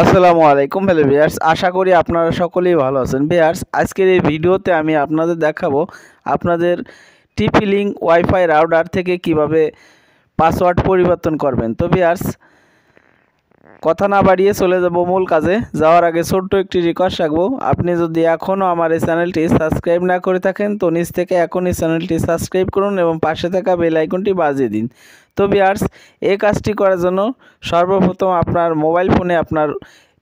আসসালামু আলাইকুম hello viewers, আশা করি আপনারা সকলেই ভালো আছেন। ভিউয়ার্স, আজকের এই ভিডিওতে আমি আপনাদের দেখাবো আপনাদের টিপি-লিঙ্ক ওয়াইফাই রাউটার থেকে কিভাবে পাসওয়ার্ড পরিবর্তন করবেন। তো ভিউয়ার্স, কথা না বাড়িয়ে চলে যাব মূল কাজে। যাওয়ার আগে ছোট্ট একটি রিকোয়েস্ট রাখবো, আপনি যদি এখনও আমার এই চ্যানেলটি সাবস্ক্রাইব না করে থাকেন তো নিচ থেকে এখনই চ্যানেলটি সাবস্ক্রাইব করুন এবং পাশে থাকা বেল আইকনটি বাজিয়ে দিন। তো ভিউয়ার্স, এই কাজটি করার জন্য সর্বপ্রথম আপনার মোবাইল ফোনে আপনার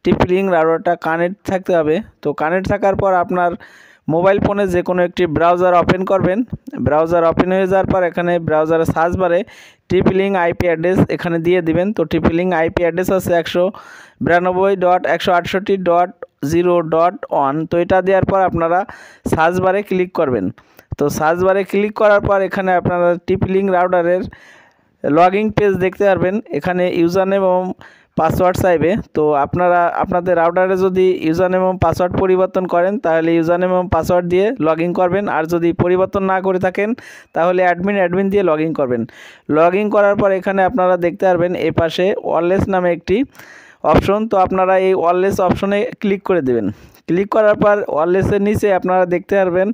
টিপি-লিঙ্ক রাউটারটা কানেক্ট থাকতে হবে। তো কানেক্ট থাকার পর আপনার মোবাইল ফোনে যে কোনো একটি ব্রাউজার ওপেন করবেন। ব্রাউজার ওপেন হয়ে যাওয়ার পর এখানে ব্রাউজারের সার্চ বারে টিপি-লিঙ্ক আইপি অ্যাড্রেস এখানে দিয়ে দিবেন। তো টিপি-লিঙ্ক আইপি অ্যাড্রেস আছে 192.168.0.1। তো এটা দেওয়ার পর আপনারা সার্চ বারে ক্লিক করবেন। তো সার্চ বারে ক্লিক করার পর এখানে আপনারা টিপি-লিঙ্ক রাউটারের লগইন পেজ দেখতে পারবেন। এখানে ইউজার নেম এবং পাসওয়ার্ড চাইবে। তো আপনারা আপনাদের রাউটারে যদি ইউজার নেম এবং পাসওয়ার্ড পরিবর্তন করেন তাহলে ইউজার নেম এবং পাসওয়ার্ড দিয়ে লগ ইন করবেন, আর যদি পরিবর্তন না করে থাকেন তাহলে অ্যাডমিন দিয়ে লগ ইন করবেন। লগ ইন করার পর এখানে আপনারা দেখতে পারবেন এই পাশে ওয়্যারলেস নামে একটি অপশন। তো আপনারা এই ওয়্যারলেস অপশনে ক্লিক করে দেবেন। ক্লিক করার পর ওয়্যারলেসের নিচে আপনারা দেখতে পারবেন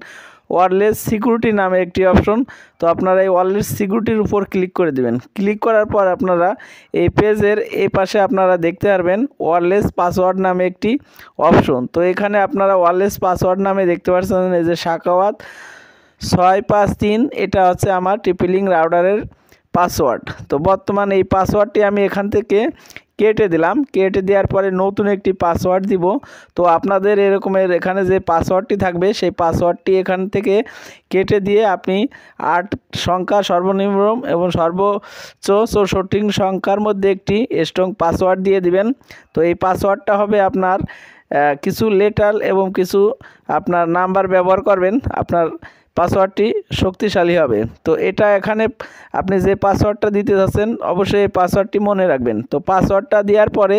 ওয়্যারলেস সিকিউরিটি নামে একটি অপশন। তো আপনারা এই ওয়্যারলেস সিকিউরিটির উপর ক্লিক করে দেবেন। ক্লিক করার পর আপনারা এই পেজের এই পাশে আপনারা দেখতে পারবেন ওয়্যারলেস পাসওয়ার্ড নামে একটি অপশন। তো এখানে আপনারা ওয়্যারলেস পাসওয়ার্ড নামে দেখতে পাচ্ছেন এই যে সাখাওয়াত 653, এটা হচ্ছে আমার টিপি-লিঙ্ক রাউটারের পাসওয়ার্ড। তো বর্তমানে এই পাসওয়ার্ডটি আমি এখান থেকে কেটে দিলাম। কেটে দেওয়ার পরে নতুন একটি পাসওয়ার্ড দিব। তো আপনাদের এরকমের এখানে যে পাসওয়ার্ডটি থাকবে সেই পাসওয়ার্ডটি এখান থেকে কেটে দিয়ে আপনি 8 সংখ্যা সর্বনিম্ন এবং সর্বোচ্চ 64 সংখ্যার মধ্যে একটি স্ট্রং পাসওয়ার্ড দিয়ে দিবেন। তো এই পাসওয়ার্ডটা হবে আপনার কিছু লেটার এবং কিছু আপনার নাম্বার ব্যবহার করবেন, আপনার পাসওয়ার্ডটি শক্তিশালী হবে। তো এটা এখানে আপনি যে পাসওয়ার্ডটা দিতে যাচ্ছেন অবশ্যই এই পাসওয়ার্ডটি মনে রাখবেন। তো পাসওয়ার্ডটা দেওয়ার পরে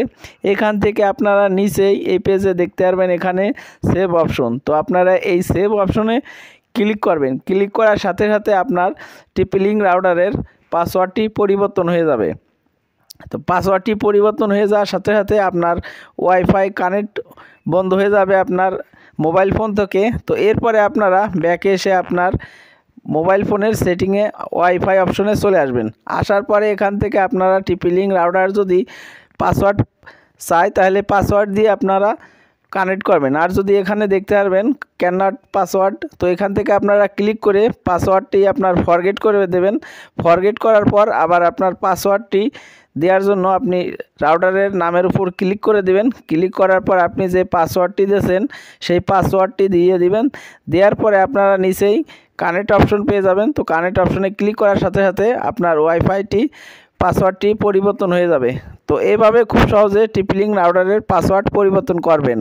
এখান থেকে আপনারা নিচেই এই পেজে দেখতে পারবেন এখানে সেভ অপশন। তো আপনারা এই সেভ অপশনে ক্লিক করবেন। ক্লিক করার সাথে সাথে আপনার টিপি-লিঙ্ক রাউটারের পাসওয়ার্ডটি পরিবর্তন হয়ে যাবে। তো পাসওয়ার্ডটি পরিবর্তন হয়ে যাওয়ার সাথে সাথে আপনার ওয়াইফাই কানেক্ট বন্ধ হয়ে যাবে আপনার মোবাইল ফোন থেকে। তো এরপরে আপনারা ব্যাকে এসে আপনার মোবাইল ফোনের সেটিংয়ে ওয়াইফাই অপশনে চলে আসবেন। আসার পরে এখান থেকে আপনারা টিপি-লিঙ্ক রাউটার যদি পাসওয়ার্ড চায় তাহলে পাসওয়ার্ড দিয়ে আপনারা কানেক্ট করবেন, আর যদি এখানে দেখতে পারবেন ক্যানট পাসওয়ার্ড, তো এখান থেকে আপনারা ক্লিক করে পাসওয়ার্ডটি আপনার ফরগেট করে দেবেন। ফরগেট করার পর আবার আপনার পাসওয়ার্ডটি দেওয়ার জন্য আপনি রাউটারের নামের উপর ক্লিক করে দিবেন। ক্লিক করার পর আপনি যে পাসওয়ার্ডটি দিয়েছেন সেই পাসওয়ার্ডটি দিয়ে দিবেন। দেওয়ার পরে আপনারা নিচেই কানেক্ট অপশন পেয়ে যাবেন। তো কানেক্ট অপশনে ক্লিক করার সাথে সাথে আপনার ওয়াইফাইটি পাসওয়ার্ডটি পরিবর্তন হয়ে যাবে। তো এইভাবে খুব সহজে টিপি-লিঙ্ক রাউটারের পাসওয়ার্ড পরিবর্তন করবেন।